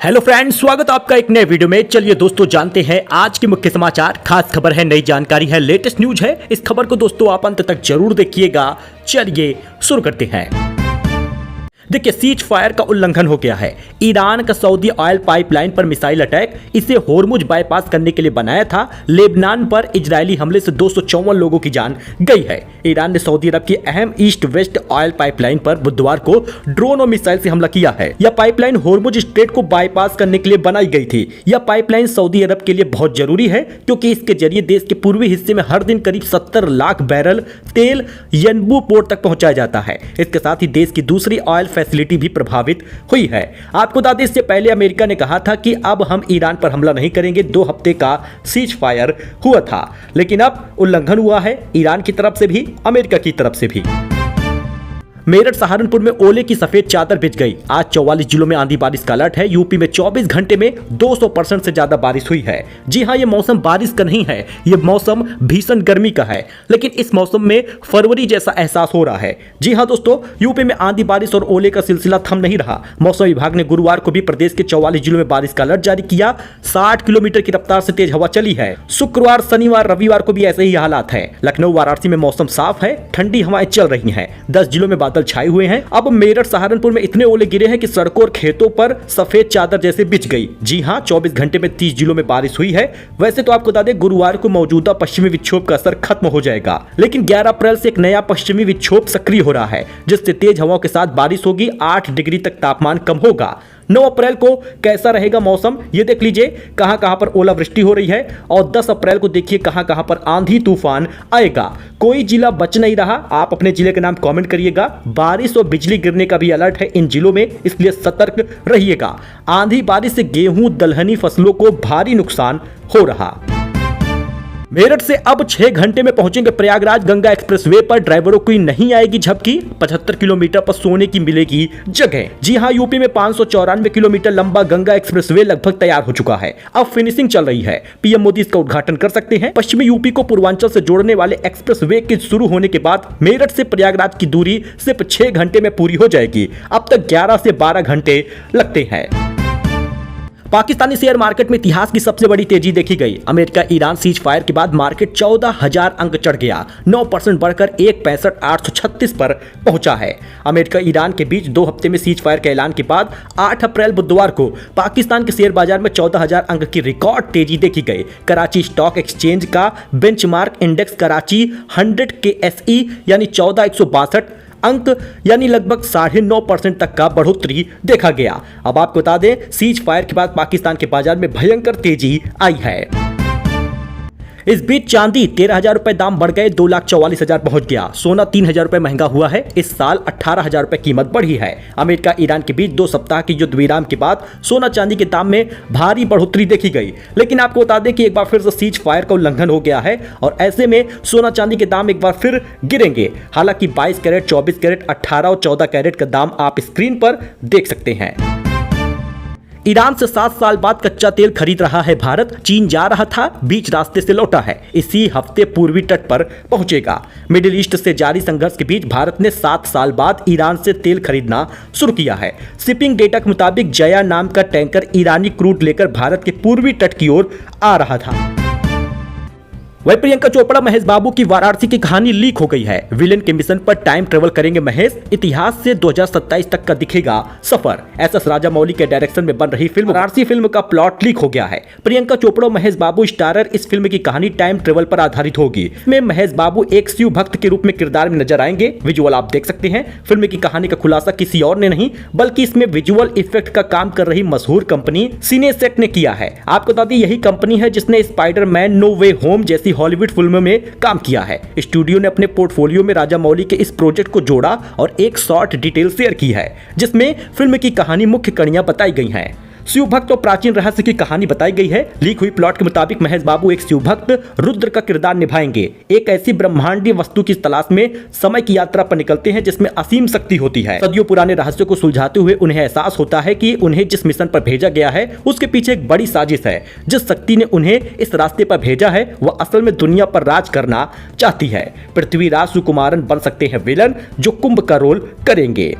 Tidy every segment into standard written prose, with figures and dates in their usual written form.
Hello friends, स्वागत है आपका एक नए वीडियो में। चलिए दोस्तों जानते हैं आज के मुख्य समाचार। खास खबर है, नई जानकारी है, लेटेस्ट न्यूज है। इस खबर को दोस्तों आप अंत तक जरूर देखिएगा। चलिए शुरू करते हैं। देखिए, सीज फायर का उल्लंघन हो गया है। ईरान का सऊदी ऑयल पाइपलाइन पर मिसाइल अटैक, इसे होर्मुज बाईपास करने के लिए बनाया था। लेबनान पर इजरायली हमले से 254 लोगों की जान गई है। ईरान ने सऊदी अरब की अहम ईस्ट वेस्ट ऑयल पाइपलाइन पर बुधवार को ड्रोन और मिसाइल से हमला किया है। यह पाइपलाइन होर्मुज स्ट्रेट को बाईपास करने के लिए बनाई गई थी। यह पाइपलाइन सऊदी अरब के लिए बहुत जरूरी है क्योंकि इसके जरिए देश के पूर्वी हिस्से में हर दिन करीब 70 लाख बैरल तेल यनबू पोर्ट तक पहुंचाया जाता है। इसके साथ ही देश की दूसरी ऑयल फैसिलिटी भी प्रभावित हुई है। आपको बता दें, इससे पहले अमेरिका ने कहा था कि अब हम ईरान पर हमला नहीं करेंगे। 2 हफ्ते का सीज फायर हुआ था, लेकिन अब उल्लंघन हुआ है ईरान की तरफ से भी, अमेरिका की तरफ से भी। मेरठ सहारनपुर में ओले की सफेद चादर बिछ गई। आज 44 जिलों में आंधी बारिश का अलर्ट है। यूपी में 24 घंटे में 200% से ज्यादा बारिश हुई है। जी हां, ये मौसम बारिश का नहीं है, ये मौसम भीषण गर्मी का है, लेकिन इस मौसम में फरवरी जैसा एहसास हो रहा है। जी हां दोस्तों, यूपी में आंधी बारिश और ओले का सिलसिला थम नहीं रहा। मौसम विभाग ने गुरुवार को भी प्रदेश के 44 जिलों में बारिश का अलर्ट जारी किया। 60 किलोमीटर की रफ्तार से तेज हवा चली है। शुक्रवार, शनिवार, रविवार को भी ऐसे ही हालात है। लखनऊ, वाराणसी में मौसम साफ है, ठंडी हवाएं चल रही है। 10 जिलों में छाए हुए हैं। अब मेरठ सहारनपुर में इतने ओले गिरे हैं कि सड़कों और खेतों पर सफेद चादर जैसे बिछ गई। जी हां, 24 घंटे में 30 जिलों में बारिश हुई है। वैसे तो आपको बता दें, गुरुवार को मौजूदा पश्चिमी विक्षोभ का असर खत्म हो जाएगा, लेकिन 11 अप्रैल से एक नया पश्चिमी विक्षोभ सक्रिय हो रहा है, जिससे तेज हवाओं के साथ बारिश होगी। 8 डिग्री तक तापमान कम होगा। 9 अप्रैल को कैसा रहेगा मौसम, ये देख लीजिए, कहां कहां पर ओलावृष्टि हो रही है। और 10 अप्रैल को देखिए कहां कहां पर आंधी तूफान आएगा। कोई जिला बच नहीं रहा। आप अपने जिले के नाम कमेंट करिएगा। बारिश और बिजली गिरने का भी अलर्ट है इन जिलों में, इसलिए सतर्क रहिएगा। आंधी बारिश से गेहूं दलहनी फसलों को भारी नुकसान हो रहा। मेरठ से अब 6 घंटे में पहुंचेंगे प्रयागराज। गंगा एक्सप्रेसवे पर ड्राइवरों की नहीं आएगी झपकी। 75 किलोमीटर पर सोने की मिलेगी जगह। जी हां, यूपी में 594 किलोमीटर लंबा गंगा एक्सप्रेसवे लगभग तैयार हो चुका है। अब फिनिशिंग चल रही है। पीएम मोदी इसका उद्घाटन कर सकते हैं। पश्चिमी यूपी को पूर्वांचल से जोड़ने वाले एक्सप्रेसवे के शुरू होने के बाद मेरठ से प्रयागराज की दूरी सिर्फ 6 घंटे में पूरी हो जाएगी। अब तक 11 से 12 घंटे लगते हैं। पाकिस्तानी शेयर मार्केट में इतिहास की सबसे बड़ी तेजी देखी गई। अमेरिका ईरान सीज फायर के बाद मार्केट 14,000 अंक चढ़ गया। 9% बढ़कर 1,65,836 पर पहुंचा है। अमेरिका ईरान के बीच 2 हफ्ते में सीज फायर के ऐलान के बाद 8 अप्रैल बुधवार को पाकिस्तान के शेयर बाजार में 14,000 अंक की रिकॉर्ड तेजी देखी गई। कराची स्टॉक एक्सचेंज का बेंचमार्क इंडेक्स कराची 100 KSE यानी 14,162 अंक यानी लगभग 9.5% तक का बढ़ोतरी देखा गया। अब आपको बता दें, सीज फायर के बाद पाकिस्तान के बाजार में भयंकर तेजी आई है। इस बीच चांदी 13,000 रुपए दाम बढ़ गए, 2,44,000 पहुंच गया। सोना 3,000 रुपए महंगा हुआ है। इस साल 18,000 रुपए कीमत बढ़ी है। अमेरिका ईरान के बीच 2 सप्ताह की युद्ध विराम के बाद सोना चांदी के दाम में भारी बढ़ोतरी देखी गई, लेकिन आपको बता दें कि एक बार फिर से सीज फायर का उल्लंघन हो गया है और ऐसे में सोना चांदी के दाम एक बार फिर गिरेंगे। हालांकि 22 कैरेट, 24 कैरेट, 18 और 14 कैरेट का दाम आप स्क्रीन पर देख सकते हैं। ईरान से 7 साल बाद कच्चा तेल खरीद रहा है भारत। चीन जा रहा था, बीच रास्ते से लौटा है। इसी हफ्ते पूर्वी तट पर पहुंचेगा। मिडिल ईस्ट से जारी संघर्ष के बीच भारत ने 7 साल बाद ईरान से तेल खरीदना शुरू किया है। शिपिंग डेटा के मुताबिक जया नाम का टैंकर ईरानी क्रूड लेकर भारत के पूर्वी तट की ओर आ रहा था। वही प्रियंका चोपड़ा महेश बाबू की वाराणसी की कहानी लीक हो गई है। विलेन के मिशन पर टाइम ट्रेवल करेंगे महेश। इतिहास से 2027 तक का दिखेगा सफर। एसएस राजामौली के डायरेक्शन में बन रही फिल्म वाराणसी फिल्म का प्लॉट लीक हो गया है। प्रियंका चोपड़ा और महेश बाबू स्टारर इस फिल्म की कहानी टाइम ट्रेवल पर आधारित होगी। इसमें महेश बाबू एक शिव भक्त के रूप में किरदार में नजर आएंगे। विजुअल आप देख सकते हैं। फिल्म की कहानी का खुलासा किसी और ने नहीं, बल्कि इसमें विजुअल इफेक्ट का काम कर रही मशहूर कंपनी सिनेसेट ने किया है। आपको बता दें, यही कंपनी है जिसने स्पाइडरमैन नो वे होम जैसी हॉलीवुड फिल्मों में काम किया है। स्टूडियो ने अपने पोर्टफोलियो में राजामौली के इस प्रोजेक्ट को जोड़ा और एक शॉर्ट डिटेल शेयर की है, जिसमें फिल्म की कहानी मुख्य कड़ियां बताई गई हैं। शिव भक्त और प्राचीन रहस्य की कहानी बताई गई है। लीक हुई प्लॉट के मुताबिक महेश बाबू एक शिव भक्त रुद्र का किरदार निभाएंगे। एक ऐसी ब्रह्मांडीय वस्तु की तलाश में समय की यात्रा पर निकलते हैं जिसमें असीम शक्ति होती है। सदियों पुराने रहस्यों को सुलझाते हुए उन्हें एहसास होता है कि उन्हें जिस मिशन पर भेजा गया है उसके पीछे एक बड़ी साजिश है। जिस शक्ति ने उन्हें इस रास्ते पर भेजा है वह असल में दुनिया पर राज करना चाहती है। पृथ्वीराज सुकुमारन बन सकते हैं विलन जो कुंभ का रोल करेंगे।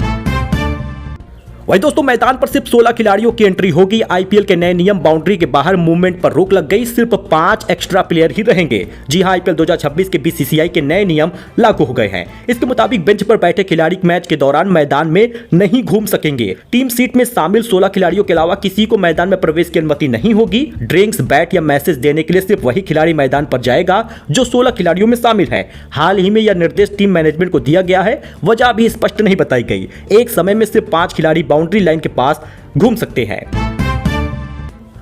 वही दोस्तों मैदान पर सिर्फ 16 खिलाड़ियों की एंट्री होगी। आईपीएल के नए नियम, बाउंड्री के बाहर मूवमेंट पर रोक लग गई, सिर्फ 5 एक्स्ट्रा प्लेयर ही रहेंगे। जी हां, आईपीएल 2026 के बीसीसीआई के नए नियम लागू हो गए हैं। इसके मुताबिक बेंच पर बैठे खिलाड़ी मैच के दौरान मैदान में नहीं घूम सकेंगे। टीम सीट में शामिल 16 खिलाड़ियों के अलावा किसी को मैदान में प्रवेश की अनुमति नहीं होगी। ड्रिंक्स, बैट या मैसेज देने के लिए सिर्फ वही खिलाड़ी मैदान पर जाएगा जो 16 खिलाड़ियों में शामिल है। हाल ही में यह निर्देश टीम मैनेजमेंट को दिया गया है, वजह भी स्पष्ट नहीं बताई गई। एक समय में सिर्फ 5 खिलाड़ी बाउंड्री लाइन के पास घूम सकते हैं।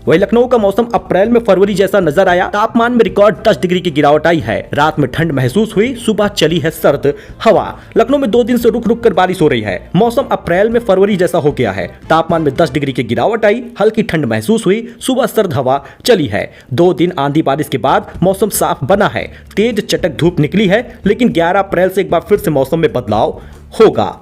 वही लखनऊ का मौसम अप्रैल में फरवरी जैसा नजर आया। तापमान में रिकॉर्ड 10 डिग्री की गिरावट आई है। रात में ठंड महसूस हुई, सुबह चली है सर्द हवा। लखनऊ में 2 दिन से रुक रुक कर बारिश हो रही है। मौसम अप्रैल में फरवरी जैसा हो गया है। तापमान में 10 डिग्री की गिरावट आई, हल्की ठंड महसूस हुई, सुबह सर्द हवा चली है। 2 दिन आंधी बारिश के बाद मौसम साफ बना है। तेज चटक धूप निकली है, लेकिन 11 अप्रैल से एक बार फिर से मौसम में बदलाव होगा।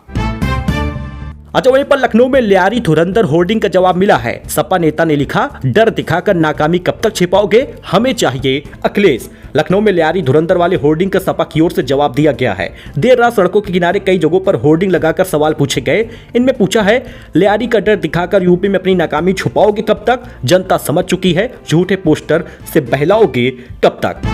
अच्छा, वहीं पर लखनऊ में लियारी धुरंधर होर्डिंग का जवाब मिला है। सपा नेता ने लिखा, डर दिखाकर नाकामी कब तक छिपाओगे, हमें चाहिए अखिलेश। लखनऊ में लियारी धुरंधर वाले होर्डिंग का सपा की ओर से जवाब दिया गया है। देर रात सड़कों के किनारे कई जगहों पर होर्डिंग लगाकर सवाल पूछे गए। इनमें पूछा है, लियारी का डर दिखाकर यूपी में अपनी नाकामी छुपाओगे कब तक, जनता समझ चुकी है, झूठे पोस्टर से बहलाओगे कब तक।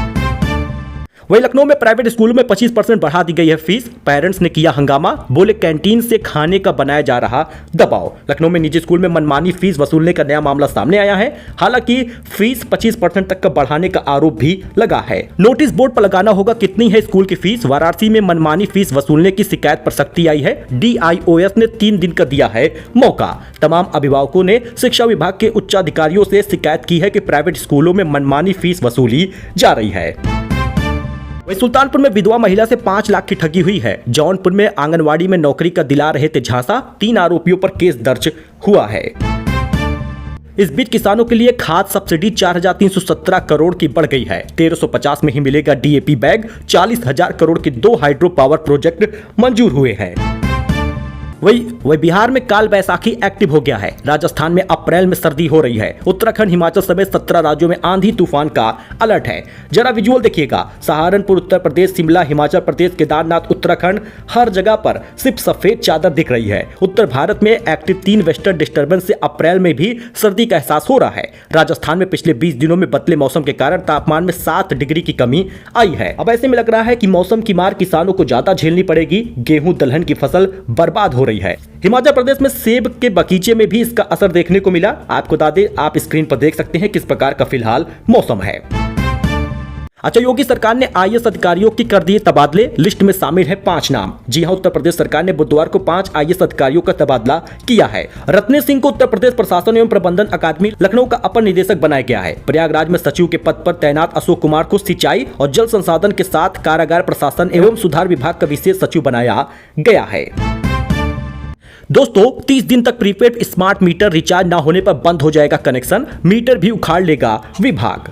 वही लखनऊ में प्राइवेट स्कूलों में 25% बढ़ा दी गई है फीस। पेरेंट्स ने किया हंगामा, बोले कैंटीन से खाने का बनाया जा रहा दबाव। लखनऊ में निजी स्कूल में मनमानी फीस वसूलने का नया मामला सामने आया है। हालांकि फीस 25% तक का बढ़ाने का आरोप भी लगा है। नोटिस बोर्ड पर लगाना होगा कितनी है स्कूल की फीस। वाराणसी में मनमानी फीस वसूलने की शिकायत पर सख्ती आई है। DIOS ने 3 दिन का दिया है मौका। तमाम अभिभावकों ने शिक्षा विभाग के उच्चाधिकारियों से शिकायत की है कि प्राइवेट स्कूलों में मनमानी फीस वसूली जा रही है। वहीं सुल्तानपुर में विधवा महिला से 5 लाख की ठगी हुई है। जौनपुर में आंगनवाड़ी में नौकरी का दिला रहे थे झांसा, 3 आरोपियों पर केस दर्ज हुआ है। इस बीच किसानों के लिए खाद सब्सिडी 4,317 करोड़ की बढ़ गई है। 1,350 में ही मिलेगा DAP बैग। 40,000 करोड़ के 2 हाइड्रो पावर प्रोजेक्ट मंजूर हुए हैं। वही बिहार में काल बैसाखी एक्टिव हो गया है। राजस्थान में अप्रैल में सर्दी हो रही है। उत्तराखंड, हिमाचल समेत 17 राज्यों में आंधी तूफान का अलर्ट है। जरा विजुअल देखिएगा। सहारनपुर उत्तर प्रदेश, शिमला हिमाचल प्रदेश, केदारनाथ उत्तराखंड, हर जगह पर सिर्फ सफेद चादर दिख रही है। उत्तर भारत में एक्टिव 3 वेस्टर्न डिस्टर्बेंस से अप्रैल में भी सर्दी का एहसास हो रहा है। राजस्थान में पिछले 20 दिनों में बदले मौसम के कारण तापमान में 7 डिग्री की कमी आई है। अब ऐसे में लग रहा है कि मौसम की मार किसानों को ज्यादा झेलनी पड़ेगी। गेहूं दलहन की फसल बर्बाद हो रही है। हिमाचल प्रदेश में सेब के बगीचे में भी इसका असर देखने को मिला। आपको बता दें, आप स्क्रीन पर देख सकते हैं किस प्रकार का फिलहाल मौसम है। अच्छा, योगी सरकार ने IAS अधिकारियों की कर दिए तबादले। लिस्ट में शामिल है 5 नाम। जी हां, उत्तर प्रदेश सरकार ने बुधवार को 5 IAS अधिकारियों का तबादला किया है। रत्नेश सिंह को उत्तर प्रदेश प्रशासन एवं प्रबंधन अकादमी लखनऊ का अपर निदेशक बनाया गया है। प्रयागराज में सचिव के पद पर तैनात अशोक कुमार को सिंचाई और जल संसाधन के साथ कारागार प्रशासन एवं सुधार विभाग का विशेष सचिव बनाया गया है। दोस्तों, 30 दिन तक प्रीपेड स्मार्ट मीटर रिचार्ज न होने पर बंद हो जाएगा कनेक्शन। मीटर भी उखाड़ लेगा विभाग।